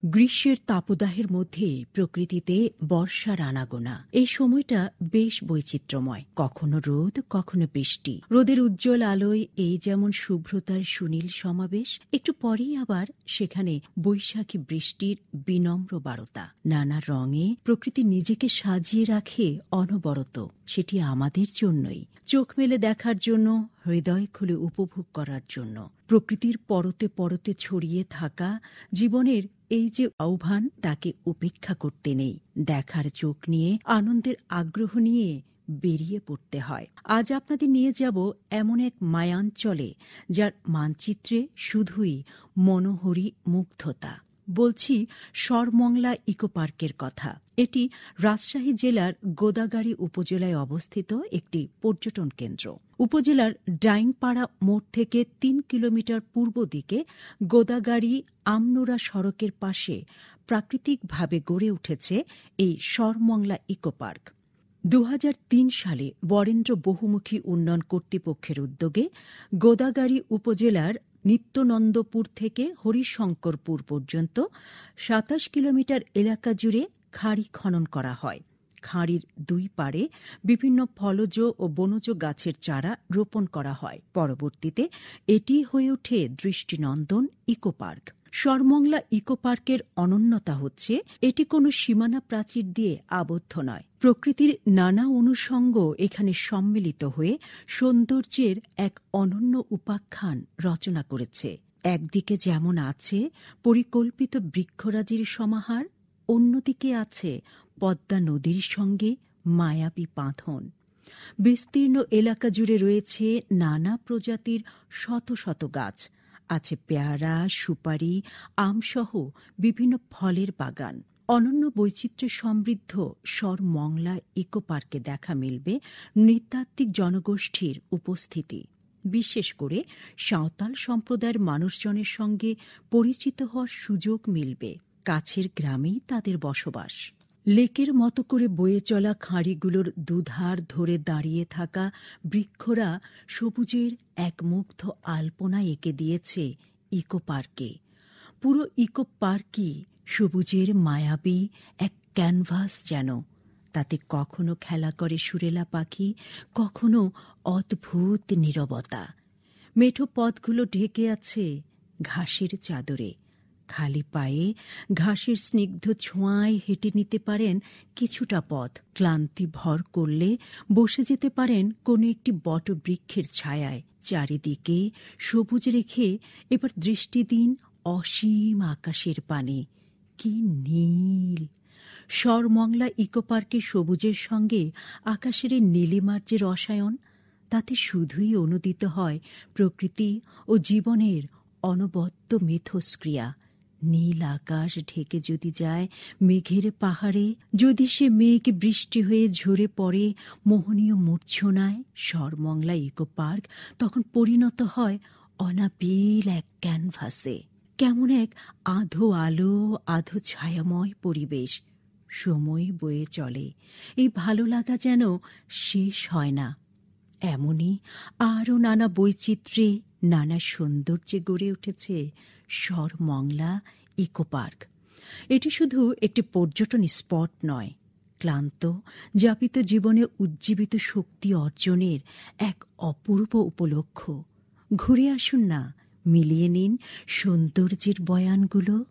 গ্রীষ্মের তাপদাহের মধ্যে প্রকৃতিতে বর্ষার আনাগোনা। এই সময়টা বেশ বৈচিত্র্যময়, কখনো রোদ, কখনো বৃষ্টি। রোদের উজ্জ্বল আলোয় এই যেমন শুভ্রতার সুনীল সমাবেশ, একটু পরেই আবার সেখানে বৈশাখী বৃষ্টির বিনম্র বারতা। নানা রঙে প্রকৃতি নিজেকে সাজিয়ে রাখে অনবরত, সেটি আমাদের জন্যই, চোখ মেলে দেখার জন্য, হৃদয় খুলে উপভোগ করার জন্য। প্রকৃতির পরতে পরতে ছড়িয়ে থাকা জীবনের এই যে আহ্বান, তাকে উপেক্ষা করতে নেই। দেখার চোখ নিয়ে, আনন্দের আগ্রহ নিয়ে বেরিয়ে পড়তে হয়। আজ আপনাদের নিয়ে যাব এমন এক মায়াঞ্চলে, যার মানচিত্রে শুধুই মনোহরী মুগ্ধতা। বলছি সরমংলা ইকো পার্কের কথা। এটি রাজশাহী জেলার গোদাগাড়ী উপজেলায় অবস্থিত একটি পর্যটন কেন্দ্র। উপজেলার ডাইংপাড়া মোড় থেকে ৩ কিলোমিটার পূর্ব দিকে গোদাগাড়ী আমনুরা সড়কের পাশে প্রাকৃতিকভাবে গড়ে উঠেছে এই সরমংলা ইকো পার্ক। ২০০৩ সালে বরেন্দ্র বহুমুখী উন্নয়ন কর্তৃপক্ষের উদ্যোগে গোদাগাড়ী উপজেলার নিত্যনন্দপুর থেকে হরিশঙ্করপুর পর্যন্ত ২৭ কিলোমিটার এলাকা জুড়ে খাঁড়ি খনন করা হয়। খাঁড়ির দুই পাড়ে বিভিন্ন ফলজ ও বনজ গাছের চারা রোপণ করা হয়। পরবর্তীতে এটি হয়ে ওঠে দৃষ্টিনন্দন ইকো পার্ক। সরমংলা ইকো পার্কের অনন্যতা হচ্ছে, এটি কোনো সীমানা প্রাচীর দিয়ে আবদ্ধ নয়। প্রকৃতির নানা অনুষঙ্গ এখানে সম্মিলিত হয়ে সৌন্দর্যের এক অনন্য উপাখ্যান রচনা করেছে। একদিকে যেমন আছে পরিকল্পিত বৃক্ষরাজির সমাহার, অন্যদিকে আছে পদ্মা নদীর সঙ্গে মায়াবী বাঁধন। বিস্তীর্ণ এলাকা জুড়ে রয়েছে নানা প্রজাতির শত শত গাছ। আছে পেয়ারা, সুপারি, আমসহ বিভিন্ন ফলের বাগান। অনন্য বৈচিত্র্যে সমৃদ্ধ সরমংলা ইকো পার্কে দেখা মিলবে নৃতাত্ত্বিক জনগোষ্ঠীর উপস্থিতি। বিশেষ করে সাঁওতাল সম্প্রদায়ের মানুষজনের সঙ্গে পরিচিত হওয়ার সুযোগ মিলবে। কাছের গ্রামেই তাদের বসবাস। লেকের মতো করে বয়ে চলা খাঁড়িগুলোর দুধার ধরে দাঁড়িয়ে থাকা বৃক্ষরা সবুজের এক মুগ্ধ আলপনা এঁকে দিয়েছে ইকো পার্কে। পুরো ইকো পার্কই সবুজের মায়াবী এক ক্যানভাস যেন। তাতে কখনো খেলা করে সুরেলা পাখি, কখনো অদ্ভুত নীরবতা। মেঠো পথগুলো ঢেকে আছে ঘাসের চাদরে। খালি পায়ে ঘাসের স্নিগ্ধ ছোঁয়ায় হেঁটে নিতে পারেন কিছুটা পথ। ক্লান্তি ভর করলে বসে যেতে পারেন কোনো একটি বটবৃক্ষের ছায়ায়। চারিদিকে সবুজ রেখে এবার দৃষ্টি দিন অসীম আকাশের পানে। কি নীল! সরমংলা ইকো পার্কের সবুজের সঙ্গে আকাশের এই নীলিমার যে রসায়ন, তাতে শুধুই অনুদিত হয় প্রকৃতি ও জীবনের অনবদ্য মিথস্ক্রিয়া। নীল আকাশ ঢেকে যদি যায় মেঘের পাহাড়ে, যদি সে মেঘ বৃষ্টি হয়ে ঝরে পড়ে মোহনীয় মূর্ছনায়, সরমংলা ইকো পার্ক তখন পরিণত হয় অনাবিল এক ক্যানভাসে। কেমন এক আধো আলো আধো ছায়াময় পরিবেশ। সময় বয়ে চলে, এই ভালো লাগা যেন শেষ হয় না। এমনই আরও নানা বৈচিত্র্যে, নানা সৌন্দর্যে গড়ে উঠেছে সরমংলা ইকো পার্ক। এটি শুধু একটি পর্যটন স্পট নয়, ক্লান্ত যাপিত জীবনে উজ্জীবিত শক্তি অর্জনের এক অপূর্ব উপলক্ষ্য। ঘুরে আসুন না, মিলিয়ে নিন সৌন্দর্যের বয়ানগুলো।